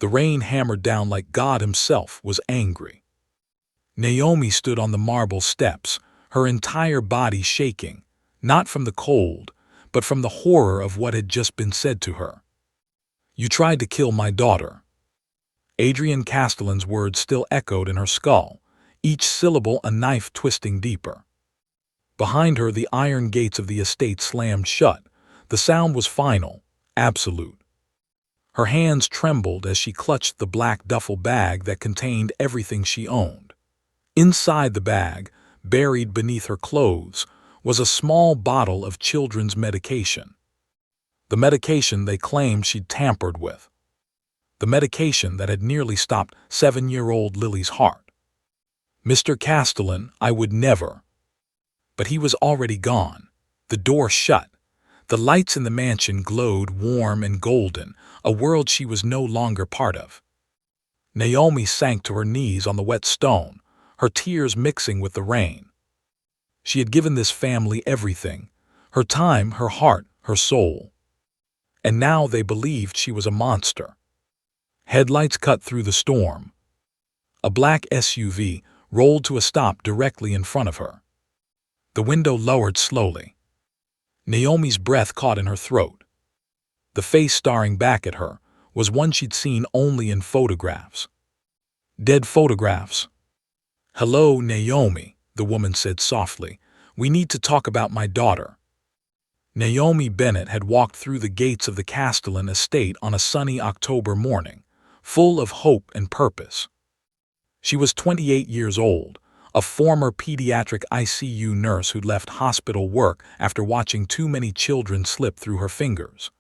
The rain hammered down like God himself was angry. Naomi stood on the marble steps, her entire body shaking, not from the cold, but from the horror of what had just been said to her. "You tried to kill my daughter." Adrian Castellan's words still echoed in her skull, each syllable a knife twisting deeper. Behind her, the iron gates of the estate slammed shut. The sound was final, absolute. Her hands trembled as she clutched the black duffel bag that contained everything she owned. Inside the bag, buried beneath her clothes, was a small bottle of children's medication. The medication they claimed she'd tampered with. The medication that had nearly stopped 7-year-old Lily's heart. "Mr. Castellan, I would never." But he was already gone. The door shut. The lights in the mansion glowed warm and golden, a world she was no longer part of. Naomi sank to her knees on the wet stone, her tears mixing with the rain. She had given this family everything, her time, her heart, her soul. And now they believed she was a monster. Headlights cut through the storm. A black SUV rolled to a stop directly in front of her. The window lowered slowly. Naomi's breath caught in her throat. The face staring back at her was one she'd seen only in photographs. Dead photographs. "Hello, Naomi," the woman said softly. "We need to talk about my daughter." Naomi Bennett had walked through the gates of the Castellan estate on a sunny October morning, full of hope and purpose. She was 28 years old, a former pediatric ICU nurse who'd left hospital work after watching too many children slip through her fingers.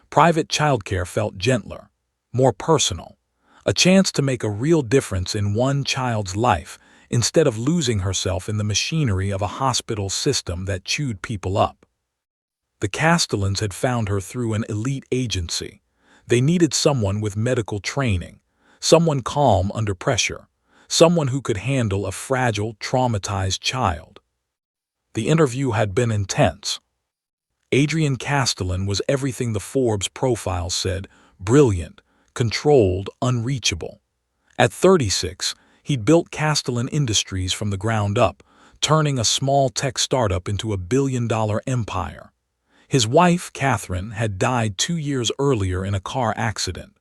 Private childcare felt gentler, more personal, a chance to make a real difference in one child's life instead of losing herself in the machinery of a hospital system that chewed people up. The Castellans had found her through an elite agency. They needed someone with medical training, someone calm under pressure, someone who could handle a fragile, traumatized child. The interview had been intense. Adrian Castellan was everything the Forbes profile said: brilliant, controlled, unreachable. At 36, he'd built Castellan Industries from the ground up, turning a small tech startup into a billion-dollar empire. His wife, Catherine, had died 2 years earlier in a car accident.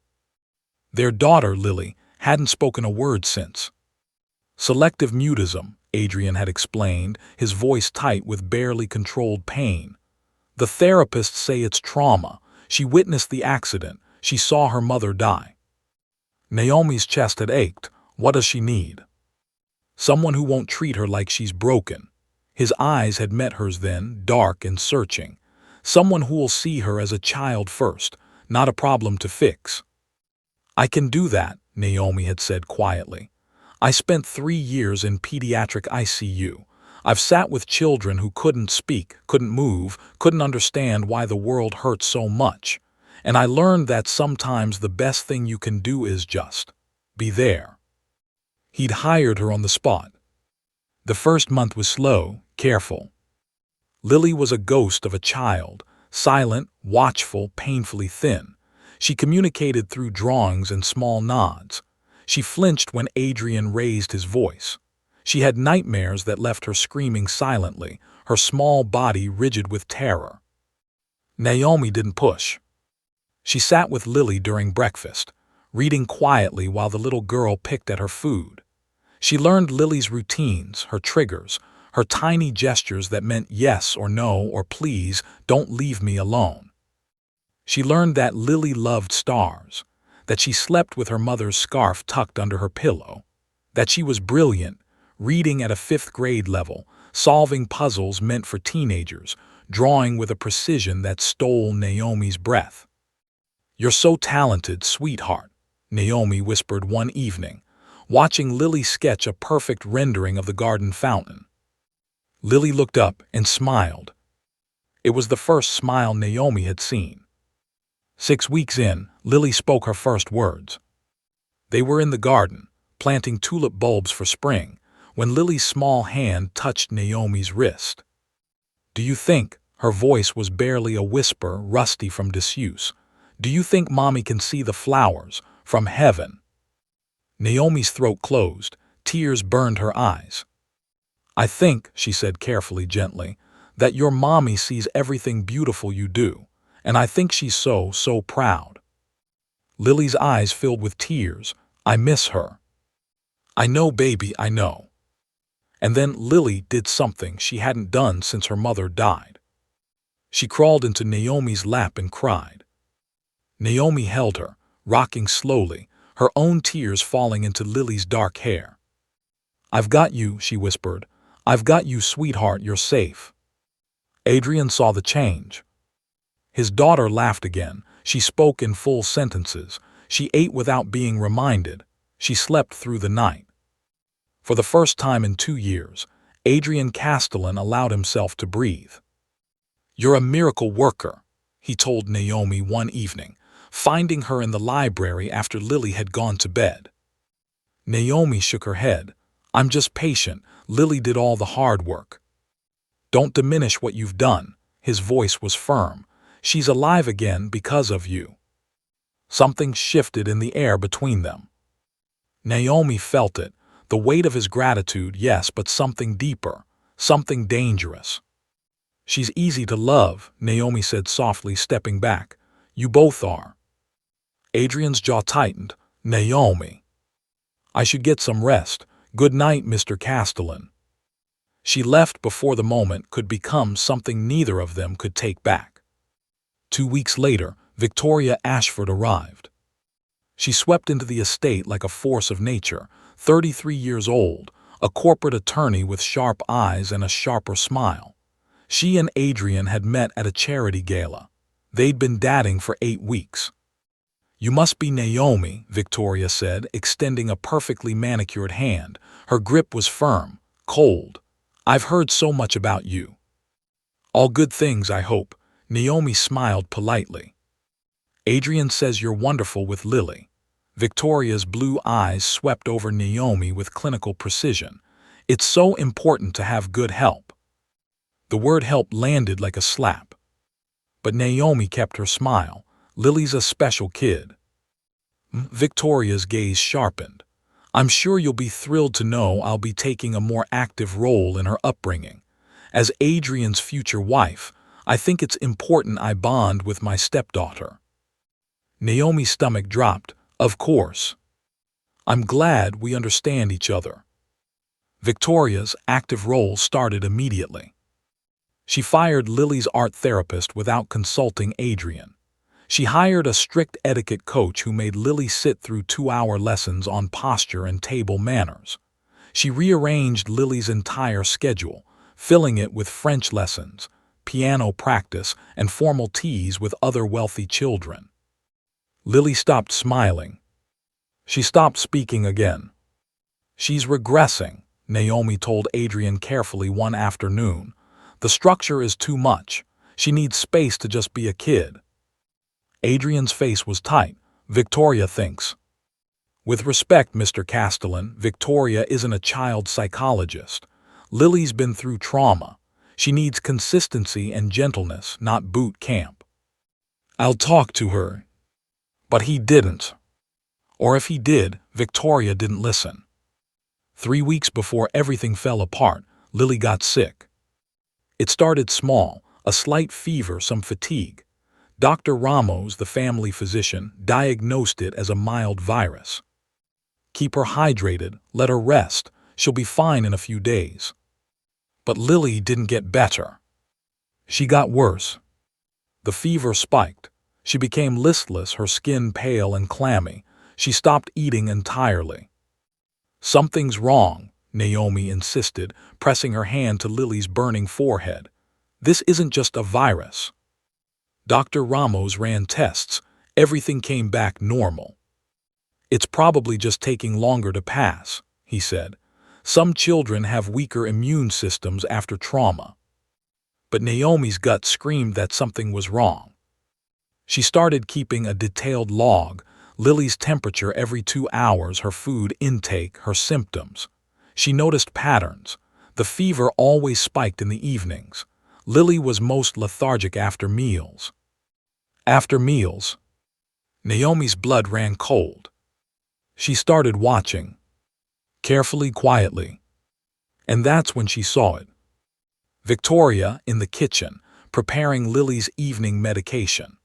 Their daughter, Lily, hadn't spoken a word since. "Selective mutism," Adrian had explained, his voice tight with barely controlled pain. "The therapists say it's trauma. She witnessed the accident. She saw her mother die." Naomi's chest had ached. What does she need? Someone who won't treat her like she's broken. His eyes had met hers then, dark and searching. Someone who will see her as a child first, not a problem to fix. "I can do that," Naomi had said quietly. "I spent 3 years in pediatric ICU. I've sat with children who couldn't speak, couldn't move, couldn't understand why the world hurt so much. And I learned that sometimes the best thing you can do is just be there." He'd hired her on the spot. The first month was slow, careful. Lily was a ghost of a child, silent, watchful, painfully thin. She communicated through drawings and small nods. She flinched when Adrian raised his voice. She had nightmares that left her screaming silently, her small body rigid with terror. Naomi didn't push. She sat with Lily during breakfast, reading quietly while the little girl picked at her food. She learned Lily's routines, her triggers, her tiny gestures that meant yes or no or please, don't leave me alone. She learned that Lily loved stars, that she slept with her mother's scarf tucked under her pillow, that she was brilliant, reading at a 5th grade level, solving puzzles meant for teenagers, drawing with a precision that stole Naomi's breath. "You're so talented, sweetheart," Naomi whispered one evening, watching Lily sketch a perfect rendering of the garden fountain. Lily looked up and smiled. It was the first smile Naomi had seen. 6 weeks in, Lily spoke her first words. They were in the garden, planting tulip bulbs for spring, when Lily's small hand touched Naomi's wrist. "Do you think," her voice was barely a whisper, rusty from disuse, "do you think Mommy can see the flowers, from heaven. Naomi's throat closed. Tears burned her eyes. I think, she said carefully, gently, that your mommy sees everything beautiful you do, and I think she's so proud. Lily's eyes filled with tears. I miss her. I know, baby, I know. And then Lily did something she hadn't done since her mother died. She crawled into Naomi's lap and cried. Naomi held her, rocking slowly, her own tears falling into Lily's dark hair. I've got you, she whispered. I've got you, sweetheart, you're safe. Adrian saw the change. His daughter laughed again. She spoke in full sentences. She ate without being reminded. She slept through the night. For the first time in 2 years, Adrian Castellan allowed himself to breathe. You're a miracle worker, he told Naomi one evening, finding her in the library after Lily had gone to bed. Naomi shook her head. I'm just patient. Lily did all the hard work. Don't diminish what you've done. His voice was firm. She's alive again because of you. Something shifted in the air between them. Naomi felt it, the weight of his gratitude, yes, but something deeper, something dangerous. She's easy to love, Naomi said softly, stepping back. You both are. Adrian's jaw tightened. Naomi. I should get some rest. Good night, Mr. Castellan. She left before the moment could become something neither of them could take back. 2 weeks later, Victoria Ashford arrived. She swept into the estate like a force of nature, 33 years old, a corporate attorney with sharp eyes and a sharper smile. She and Adrian had met at a charity gala. They'd been dating for 8 weeks. You must be Naomi, Victoria said, extending a perfectly manicured hand. Her grip was firm, cold. I've heard so much about you. All good things, I hope. Naomi smiled politely. Adrian says you're wonderful with Lily. Victoria's blue eyes swept over Naomi with clinical precision. It's so important to have good help. The word help landed like a slap. But Naomi kept her smile. Lily's a special kid. Victoria's gaze sharpened. I'm sure you'll be thrilled to know I'll be taking a more active role in her upbringing. As Adrian's future wife, I think it's important I bond with my stepdaughter. Naomi's stomach dropped. Of course. I'm glad we understand each other. Victoria's active role started immediately. She fired Lily's art therapist without consulting Adrian. She hired a strict etiquette coach who made Lily sit through 2-hour lessons on posture and table manners. She rearranged Lily's entire schedule, filling it with French lessons, piano practice, and formal teas with other wealthy children. Lily stopped smiling. She stopped speaking again. She's regressing, Naomi told Adrian carefully one afternoon. The structure is too much. She needs space to just be a kid. Adrian's face was tight. Victoria thinks. With respect, Mr. Castellan, Victoria isn't a child psychologist. Lily's been through trauma. She needs consistency and gentleness, not boot camp. I'll talk to her. But he didn't. Or if he did, Victoria didn't listen. 3 weeks before everything fell apart, Lily got sick. It started small, a slight fever, some fatigue. Dr. Ramos, the family physician, diagnosed it as a mild virus. Keep her hydrated, let her rest, she'll be fine in a few days. But Lily didn't get better. She got worse. The fever spiked. She became listless, her skin pale and clammy. She stopped eating entirely. Something's wrong, Naomi insisted, pressing her hand to Lily's burning forehead. This isn't just a virus. Dr. Ramos ran tests. Everything came back normal. It's probably just taking longer to pass, he said. Some children have weaker immune systems after trauma. But Naomi's gut screamed that something was wrong. She started keeping a detailed log, Lily's temperature every 2 hours, her food intake, her symptoms. She noticed patterns. The fever always spiked in the evenings. Lily was most lethargic after meals. After meals, Naomi's blood ran cold. She started watching, carefully, quietly, and that's when she saw it. Victoria in the kitchen, preparing Lily's evening medication,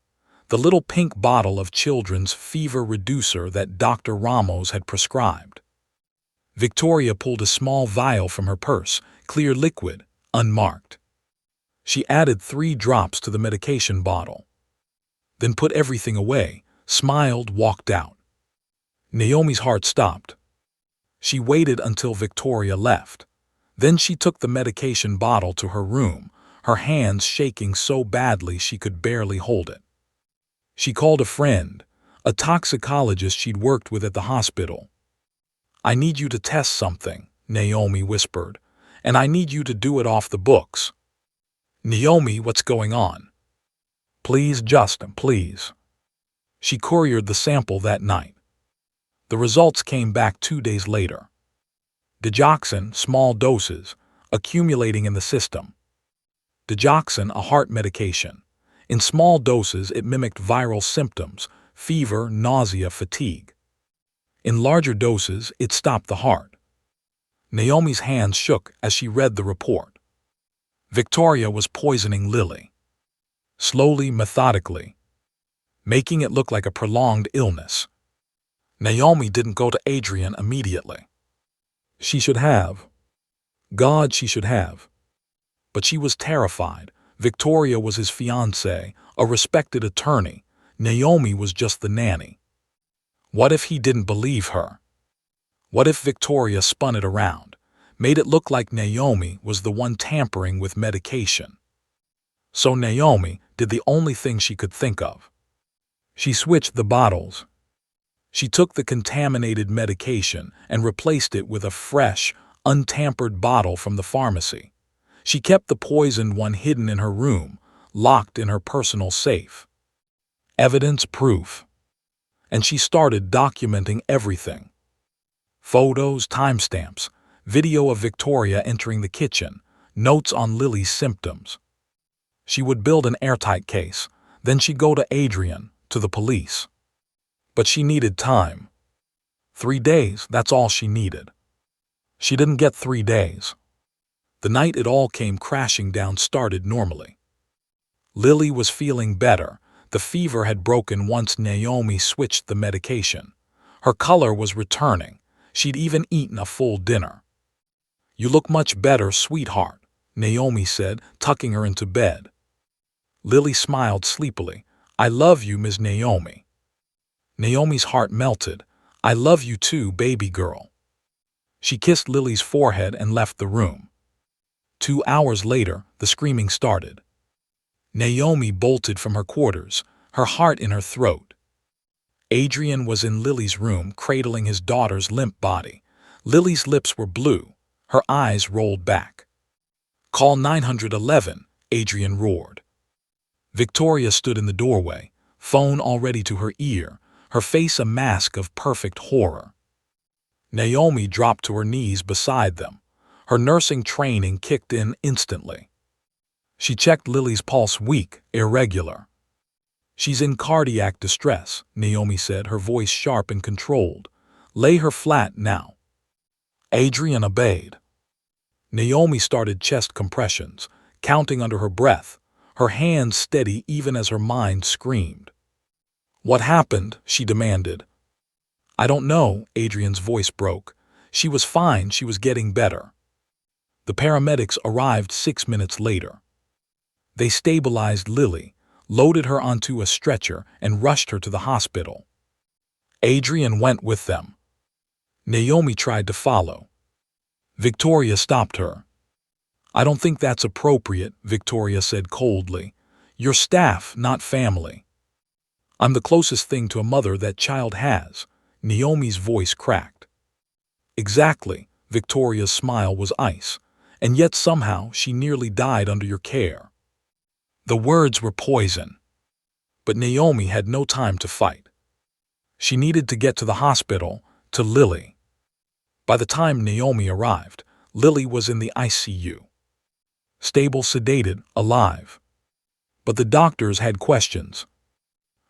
the little pink bottle of children's fever reducer that Dr. Ramos had prescribed. Victoria pulled a small vial from her purse, clear liquid, unmarked. She added 3 drops to the medication bottle, then put everything away, smiled, walked out. Naomi's heart stopped. She waited until Victoria left. Then she took the medication bottle to her room, her hands shaking so badly she could barely hold it. She called a friend, a toxicologist she'd worked with at the hospital. "I need you to test something," Naomi whispered, "and I need you to do it off the books." "Naomi, what's going on?" "Please, Justin, please." She couriered the sample that night. The results came back 2 days later. Digoxin, small doses, accumulating in the system. Digoxin, a heart medication. In small doses, it mimicked viral symptoms, fever, nausea, fatigue. In larger doses, it stopped the heart. Naomi's hands shook as she read the report. Victoria was poisoning Lily. Slowly, methodically, making it look like a prolonged illness. Naomi didn't go to Adrian immediately. She should have. God, she should have. But she was terrified. Victoria was his fiancée, a respected attorney. Naomi was just the nanny. What if he didn't believe her? What if Victoria spun it around, made it look like Naomi was the one tampering with medication? So Naomi did the only thing she could think of. She switched the bottles. She took the contaminated medication and replaced it with a fresh, untampered bottle from the pharmacy. She kept the poisoned one hidden in her room, locked in her personal safe. Evidence, proof. And she started documenting everything. Photos, timestamps, video of Victoria entering the kitchen, notes on Lily's symptoms. She would build an airtight case, then she'd go to Adrian, to the police. But she needed time. 3 days, that's all she needed. She didn't get 3 days. The night it all came crashing down started normally. Lily was feeling better. The fever had broken once Naomi switched the medication. Her color was returning. She'd even eaten a full dinner. "You look much better, sweetheart," Naomi said, tucking her into bed. Lily smiled sleepily. "I love you, Ms. Naomi." Naomi's heart melted. "I love you too, baby girl." She kissed Lily's forehead and left the room. 2 hours later, the screaming started. Naomi bolted from her quarters, her heart in her throat. Adrian was in Lily's room, cradling his daughter's limp body. Lily's lips were blue, her eyes rolled back. "Call 911, Adrian roared. Victoria stood in the doorway, phone already to her ear, her face a mask of perfect horror. Naomi dropped to her knees beside them. Her nursing training kicked in instantly. She checked Lily's pulse, weak, irregular. "She's in cardiac distress," Naomi said, her voice sharp and controlled. "Lay her flat now." Adrian obeyed. Naomi started chest compressions, counting under her breath, her hands steady even as her mind screamed. "What happened?" she demanded. "I don't know," Adrian's voice broke. "She was fine, she was getting better." The paramedics arrived 6 minutes later. They stabilized Lily, loaded her onto a stretcher, and rushed her to the hospital. Adrian went with them. Naomi tried to follow. Victoria stopped her. "I don't think that's appropriate," Victoria said coldly. "You're staff, not family." "I'm the closest thing to a mother that child has," Naomi's voice cracked. "Exactly," Victoria's smile was ice. "And yet somehow she nearly died under your care." The words were poison. But Naomi had no time to fight. She needed to get to the hospital, to Lily. By the time Naomi arrived, Lily was in the ICU. Stable, sedated, alive. But the doctors had questions.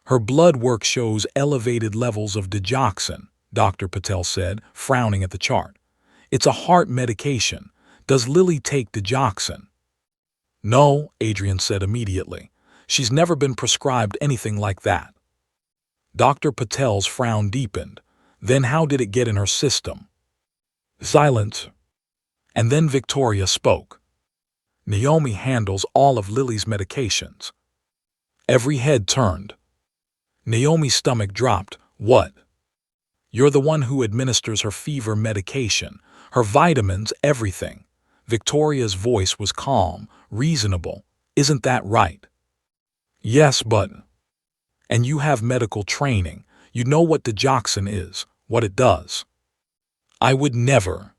Her blood work shows elevated levels of digoxin, Dr. Patel said, frowning at the chart. It's a heart medication. Does Lily take digoxin? No, Adrian said immediately. She's never been prescribed anything like that. Dr. Patel's frown deepened. Then how did it get in her system? Silence. And then Victoria spoke. Naomi handles all of Lily's medications. Every head turned. Naomi's stomach dropped. What? You're the one who administers her fever medication, her vitamins, everything. Victoria's voice was calm, reasonable. Isn't that right? Yes, but... And you have medical training. You know what digoxin is, what it does. I would never.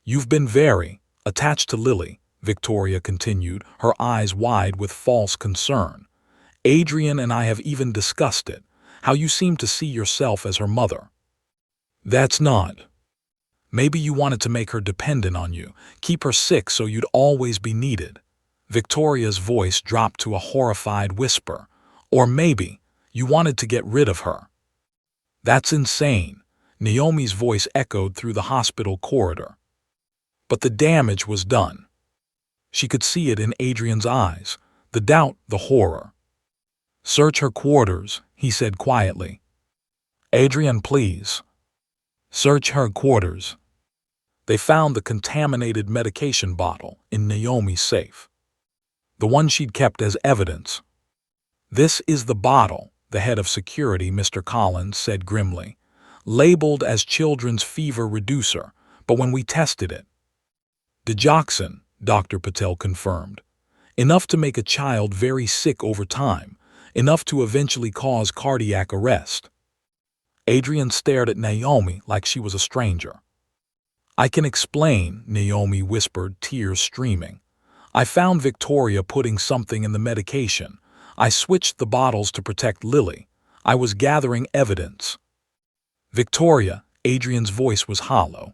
You've been very attached to Lily, Victoria continued, her eyes wide with false concern. Adrian and I have even discussed it, how you seem to see yourself as her mother. That's not. Maybe you wanted to make her dependent on you, keep her sick so you'd always be needed. Victoria's voice dropped to a horrified whisper. Or maybe you wanted to get rid of her. That's insane. Naomi's voice echoed through the hospital corridor. But the damage was done. She could see it in Adrian's eyes, the doubt, the horror. Search her quarters, he said quietly. Adrian, please. Search her quarters. They found the contaminated medication bottle in Naomi's safe. The one she'd kept as evidence. This is the bottle, the head of security, Mr. Collins, said grimly. Labeled as children's fever reducer, but when we tested it. Digoxin, Dr. Patel confirmed. Enough to make a child very sick over time, enough to eventually cause cardiac arrest. Adrian stared at Naomi like she was a stranger. I can explain, Naomi whispered, tears streaming. I found Victoria putting something in the medication. I switched the bottles to protect Lily. I was gathering evidence. Victoria, Adrian's voice was hollow.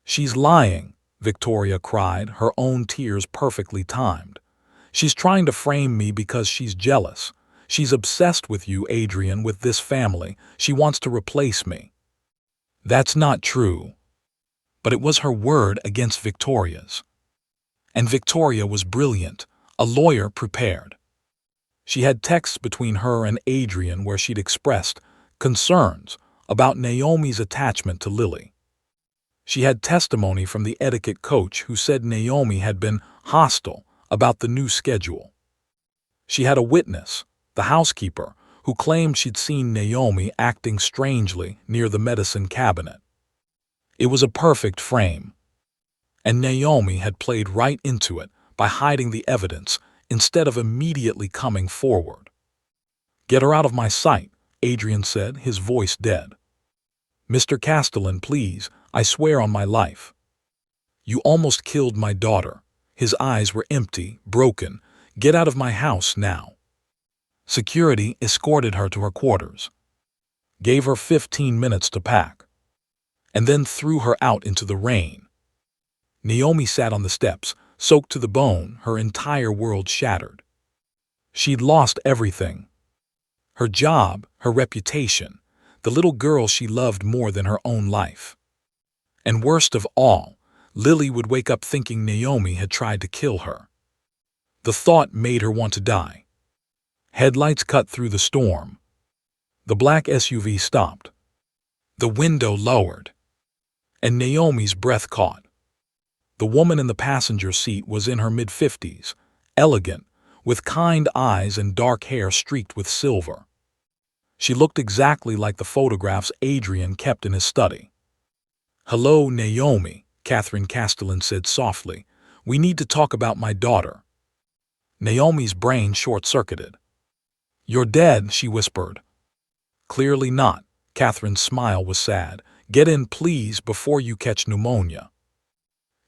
She's lying, Victoria cried, her own tears perfectly timed. She's trying to frame me because she's jealous. She's obsessed with you, Adrian, with this family. She wants to replace me. That's not true. But it was her word against Victoria's. And Victoria was brilliant, a lawyer prepared. She had texts between her and Adrian where she'd expressed concerns about Naomi's attachment to Lily. She had testimony from the etiquette coach who said Naomi had been hostile about the new schedule. She had a witness, the housekeeper, who claimed she'd seen Naomi acting strangely near the medicine cabinet. It was a perfect frame. And Naomi had played right into it by hiding the evidence instead of immediately coming forward. Get her out of my sight, Adrian said, his voice dead. Mr. Castellan, please, I swear on my life. You almost killed my daughter. His eyes were empty, broken. Get out of my house now. Security escorted her to her quarters, gave her 15 minutes to pack, and then threw her out into the rain. Naomi sat on the steps, soaked to the bone, her entire world shattered. She'd lost everything. Her job, her reputation, the little girl she loved more than her own life. And worst of all, Lily would wake up thinking Naomi had tried to kill her. The thought made her want to die. Headlights cut through the storm. The black SUV stopped. The window lowered. And Naomi's breath caught. The woman in the passenger seat was in her mid-50s, elegant, with kind eyes and dark hair streaked with silver. She looked exactly like the photographs Adrian kept in his study. Hello, Naomi, Catherine Castellan said softly. We need to talk about my daughter. Naomi's brain short-circuited. You're dead, she whispered. Clearly not. Catherine's smile was sad. Get in, please, before you catch pneumonia.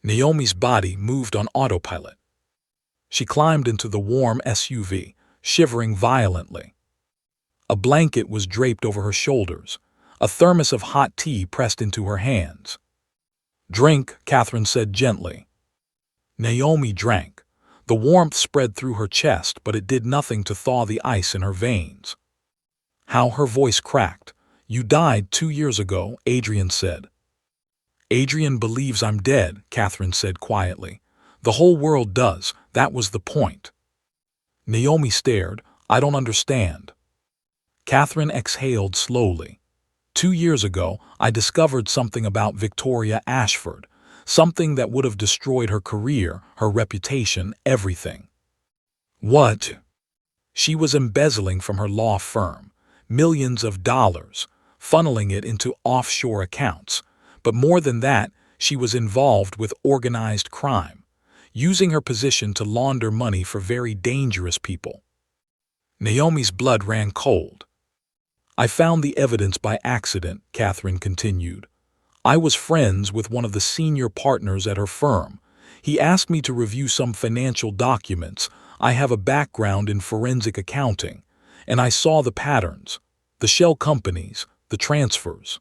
Naomi's body moved on autopilot. She climbed into the warm SUV, shivering violently. A blanket was draped over her shoulders, a thermos of hot tea pressed into her hands. Drink, Catherine said gently. Naomi drank. The warmth spread through her chest, but it did nothing to thaw the ice in her veins. How her voice cracked. You died 2 years ago, Adrian said. Adrian believes I'm dead, Catherine said quietly. The whole world does, that was the point. Naomi stared. I don't understand. Catherine exhaled slowly. 2 years ago, I discovered something about Victoria Ashford, something that would have destroyed her career, her reputation, everything. What? She was embezzling from her law firm, millions of dollars, funneling it into offshore accounts. But more than that, she was involved with organized crime, using her position to launder money for very dangerous people. Naomi's blood ran cold. I found the evidence by accident, Catherine continued. I was friends with one of the senior partners at her firm. He asked me to review some financial documents. I have a background in forensic accounting, and I saw the patterns, the shell companies, the transfers.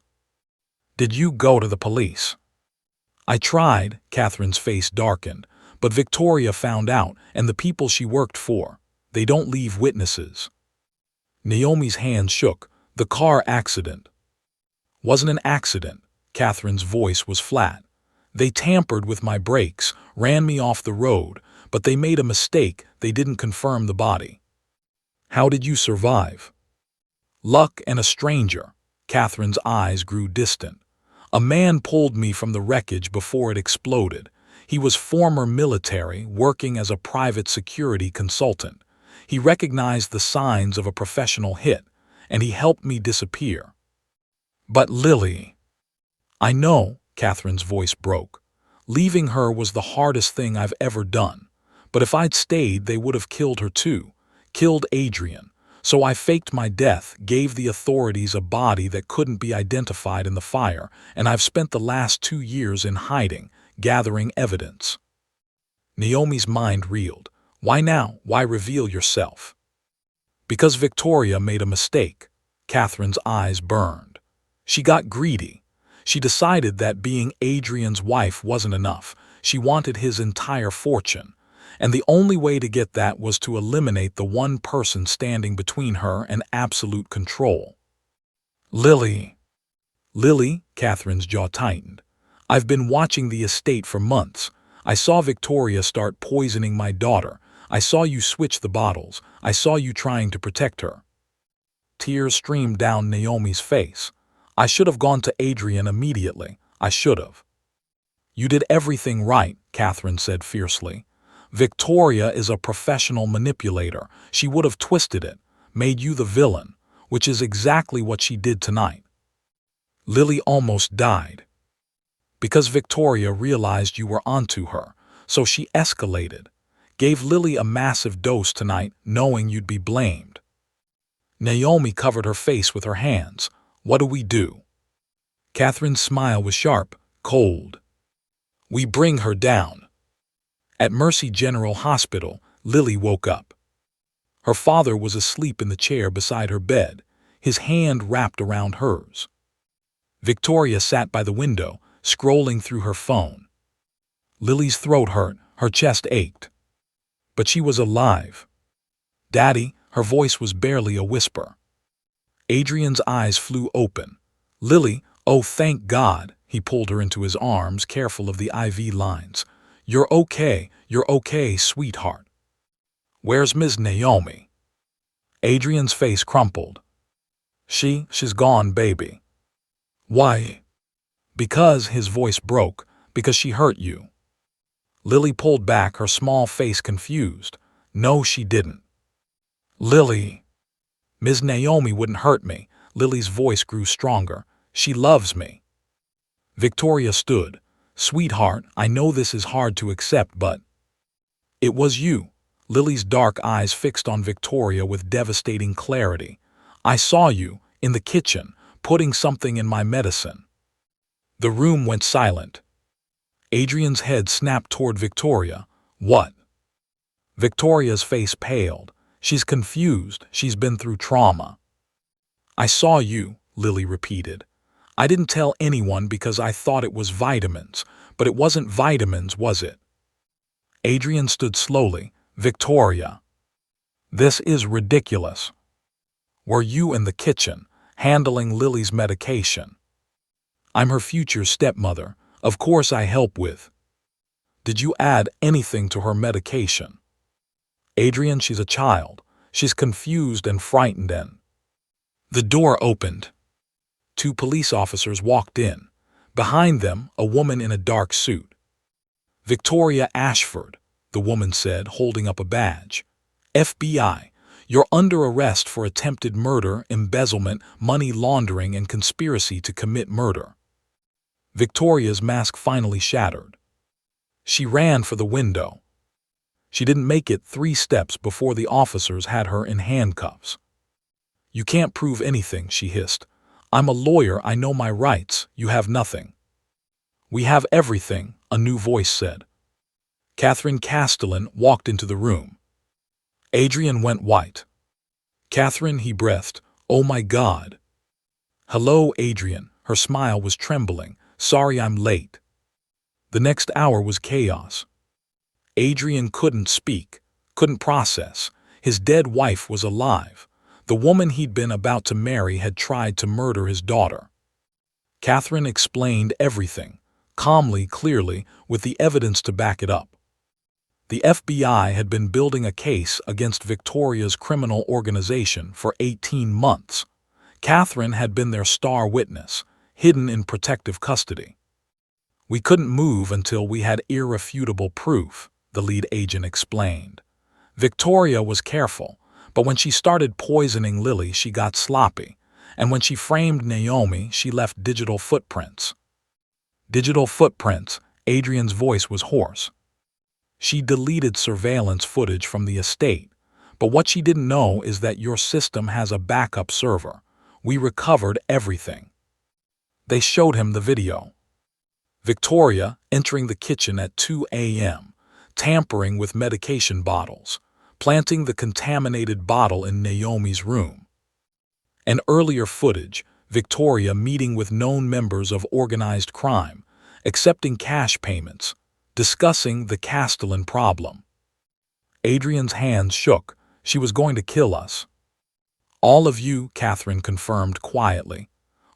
Did you go to the police? I tried, Catherine's face darkened, but Victoria found out, and the people she worked for, they don't leave witnesses. Naomi's hand shook. The car accident. Wasn't an accident. Catherine's voice was flat. They tampered with my brakes, ran me off the road, but they made a mistake. They didn't confirm the body. How did you survive? Luck and a stranger. Catherine's eyes grew distant. A man pulled me from the wreckage before it exploded. He was former military, working as a private security consultant. He recognized the signs of a professional hit, and he helped me disappear. But Lily... I know, Catherine's voice broke. Leaving her was the hardest thing I've ever done. But if I'd stayed, they would have killed her too. Killed Adrian. So I faked my death, gave the authorities a body that couldn't be identified in the fire, and I've spent the last 2 years in hiding, gathering evidence. Naomi's mind reeled. Why now? Why reveal yourself? Because Victoria made a mistake. Catherine's eyes burned. She got greedy. She decided that being Adrian's wife wasn't enough. She wanted his entire fortune. And the only way to get that was to eliminate the one person standing between her and absolute control. Lily. Lily, Catherine's jaw tightened. I've been watching the estate for months. I saw Victoria start poisoning my daughter. I saw you switch the bottles. I saw you trying to protect her. Tears streamed down Naomi's face. I should have gone to Adrian immediately. I should have. You did everything right, Catherine said fiercely. Victoria is a professional manipulator. She would have twisted it, made you the villain, which is exactly what she did tonight. Lily almost died. Because Victoria realized you were onto her, so she escalated. Gave Lily a massive dose tonight, knowing you'd be blamed. Naomi covered her face with her hands. What do we do? Catherine's smile was sharp, cold. We bring her down. At Mercy General Hospital, Lily woke up. Her father was asleep in the chair beside her bed, his hand wrapped around hers. Victoria sat by the window, scrolling through her phone. Lily's throat hurt, her chest ached. But she was alive. Daddy, her voice was barely a whisper. Adrian's eyes flew open. Lily, oh thank God, he pulled her into his arms, careful of the IV lines. You're okay, sweetheart. Where's Ms. Naomi? Adrian's face crumpled. She's gone, baby. Why? Because, his voice broke, because she hurt you. Lily pulled back, her small face confused. No, she didn't. Lily. Ms. Naomi wouldn't hurt me. Lily's voice grew stronger. She loves me. Victoria stood. Sweetheart, I know this is hard to accept, but... It was you. Lily's dark eyes fixed on Victoria with devastating clarity. I saw you, in the kitchen, putting something in my medicine. The room went silent. Adrian's head snapped toward Victoria. What? Victoria's face paled. She's confused. She's been through trauma. I saw you, Lily repeated. I didn't tell anyone because I thought it was vitamins, but it wasn't vitamins, was it? Adrian stood slowly. Victoria. This is ridiculous. Were you in the kitchen? handling Lily's medication. I'm her future stepmother. Of course I help with. Did you add anything to her medication? Adrian, she's a child. She's confused and frightened and... The door opened. 2 police officers walked in. Behind them, a woman in a dark suit. Victoria Ashford, the woman said, holding up a badge. FBI, you're under arrest for attempted murder, embezzlement, money laundering, and conspiracy to commit murder. Victoria's mask finally shattered. She ran for the window. She didn't make it 3 steps before the officers had her in handcuffs. You can't prove anything, she hissed. I'm a lawyer, I know my rights, you have nothing. We have everything, a new voice said. Catherine Castellan walked into the room. Adrian went white. Catherine, he breathed, oh my God. Hello, Adrian, her smile was trembling. Sorry I'm late. The next hour was chaos. Adrian couldn't speak, couldn't process. His dead wife was alive. The woman he'd been about to marry had tried to murder his daughter. Catherine explained everything, calmly, clearly, with the evidence to back it up. The FBI had been building a case against Victoria's criminal organization for 18 months. Catherine had been their star witness, hidden in protective custody. We couldn't move until we had irrefutable proof, the lead agent explained. Victoria was careful, but when she started poisoning Lily, she got sloppy, and when she framed Naomi, she left digital footprints. Digital footprints, Adrian's voice was hoarse. She deleted surveillance footage from the estate, but what she didn't know is that your system has a backup server. We recovered everything. They showed him the video. Victoria entering the kitchen at 2 a.m., tampering with medication bottles, planting the contaminated bottle in Naomi's room. And earlier footage, Victoria meeting with known members of organized crime, accepting cash payments, discussing the Castellan problem. Adrian's hands shook. She was going to kill us. All of you, Catherine confirmed quietly.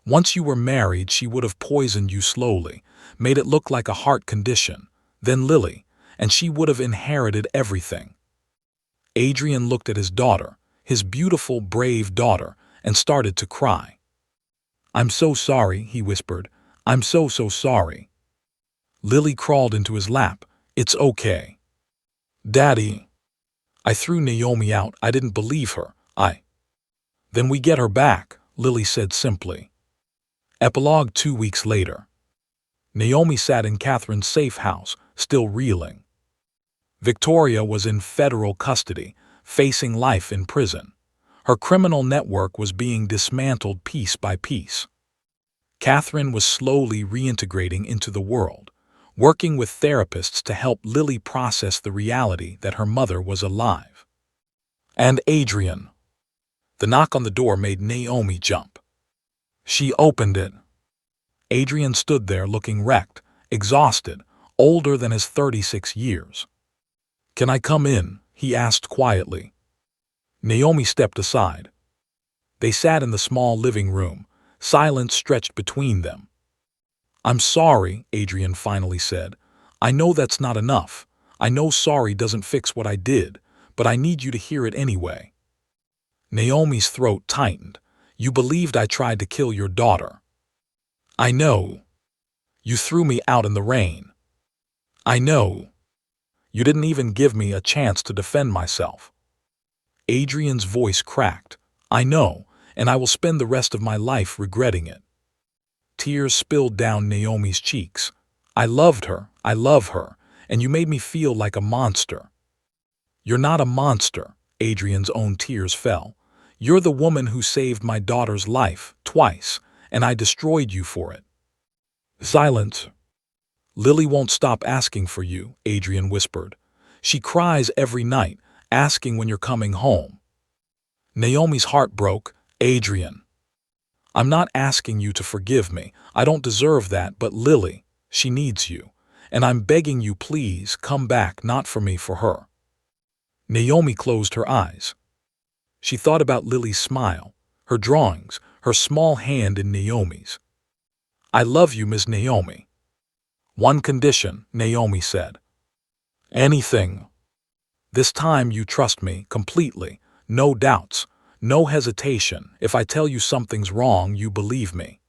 Once you were married, she would have poisoned you slowly, made it look like a heart condition, then Lily, and she would have inherited everything. Adrian looked at his daughter, his beautiful, brave daughter, and started to cry. I'm so sorry, he whispered. I'm so sorry. Lily crawled into his lap. It's okay. Daddy. I threw Naomi out. I didn't believe her. Then we get her back, Lily said simply. Epilogue 2 weeks later. Naomi sat in Catherine's safe house, still reeling. Victoria was in federal custody, facing life in prison. Her criminal network was being dismantled piece by piece. Catherine was slowly reintegrating into the world, working with therapists to help Lily process the reality that her mother was alive. And Adrian. The knock on the door made Naomi jump. She opened it. Adrian stood there looking wrecked, exhausted, older than his 36 years. Can I come in? He asked quietly. Naomi stepped aside. They sat in the small living room, silence stretched between them. I'm sorry, Adrian finally said. I know that's not enough. I know sorry doesn't fix what I did, but I need you to hear it anyway. Naomi's throat tightened. You believed I tried to kill your daughter. I know. You threw me out in the rain. I know. You didn't even give me a chance to defend myself. Adrian's voice cracked. I know, and I will spend the rest of my life regretting it. Tears spilled down Naomi's cheeks. I loved her, I love her, and you made me feel like a monster. You're not a monster, Adrian's own tears fell. You're the woman who saved my daughter's life, twice, and I destroyed you for it. Silence. Lily won't stop asking for you, Adrian whispered. She cries every night, asking when you're coming home. Naomi's heart broke. Adrian. I'm not asking you to forgive me. I don't deserve that, but Lily, she needs you. And I'm begging you, please, come back, not for me, for her. Naomi closed her eyes. She thought about Lily's smile, her drawings, her small hand in Naomi's. "I love you, Miss Naomi." "One condition," Naomi said. "Anything. This time you trust me completely. No doubts, no hesitation. If I tell you something's wrong, you believe me."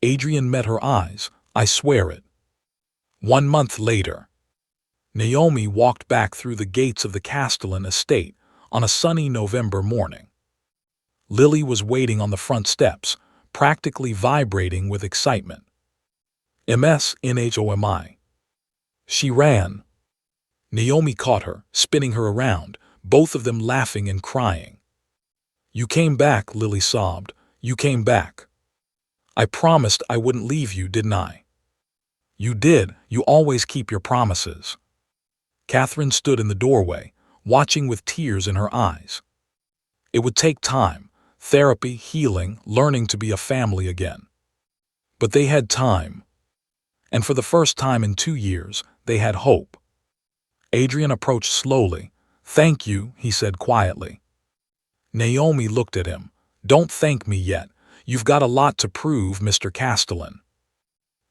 Adrian met her eyes. "I swear it." 1 month later, Naomi walked back through the gates of the Castellan estate on a sunny November morning. Lily was waiting on the front steps, practically vibrating with excitement. "EmotionalStorytelling." She ran. Naomi caught her, spinning her around, both of them laughing and crying. "You came back," Lily sobbed. "You came back. I promised I wouldn't leave you, didn't I?" "You did. You always keep your promises." Catherine stood in the doorway, watching with tears in her eyes. It would take time, therapy, healing, learning to be a family again. But they had time. And for the first time in 2 years, they had hope. Adrian approached slowly. "Thank you," he said quietly. Naomi looked at him. "Don't thank me yet. You've got a lot to prove, Mr. Castellan."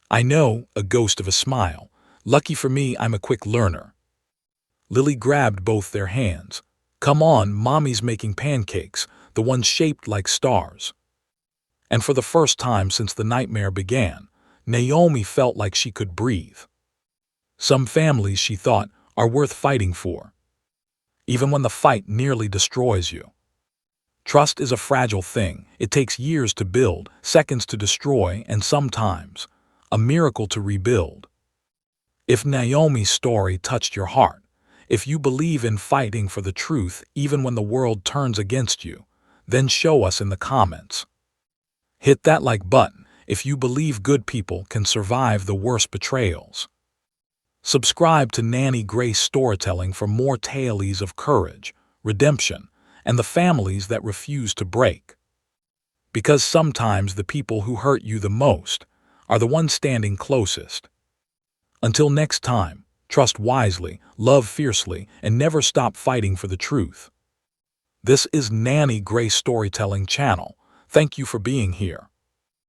"I know," a ghost of a smile. "Lucky for me, I'm a quick learner." Lily grabbed both their hands. "Come on, Mommy's making pancakes, the ones shaped like stars." And for the first time since the nightmare began, Naomi felt like she could breathe. Some families, she thought, are worth fighting for, even when the fight nearly destroys you. Trust is a fragile thing. It takes years to build, seconds to destroy, and sometimes a miracle to rebuild. If Naomi's story touched your heart, if you believe in fighting for the truth even when the world turns against you, then show us in the comments. Hit that like button if you believe good people can survive the worst betrayals. Subscribe to Nanny Grace Storytelling for more tales of courage, redemption, and the families that refuse to break. Because sometimes the people who hurt you the most are the ones standing closest. Until next time, trust wisely, love fiercely, and never stop fighting for the truth. This is Nanny Grace Storytelling channel. Thank you for being here.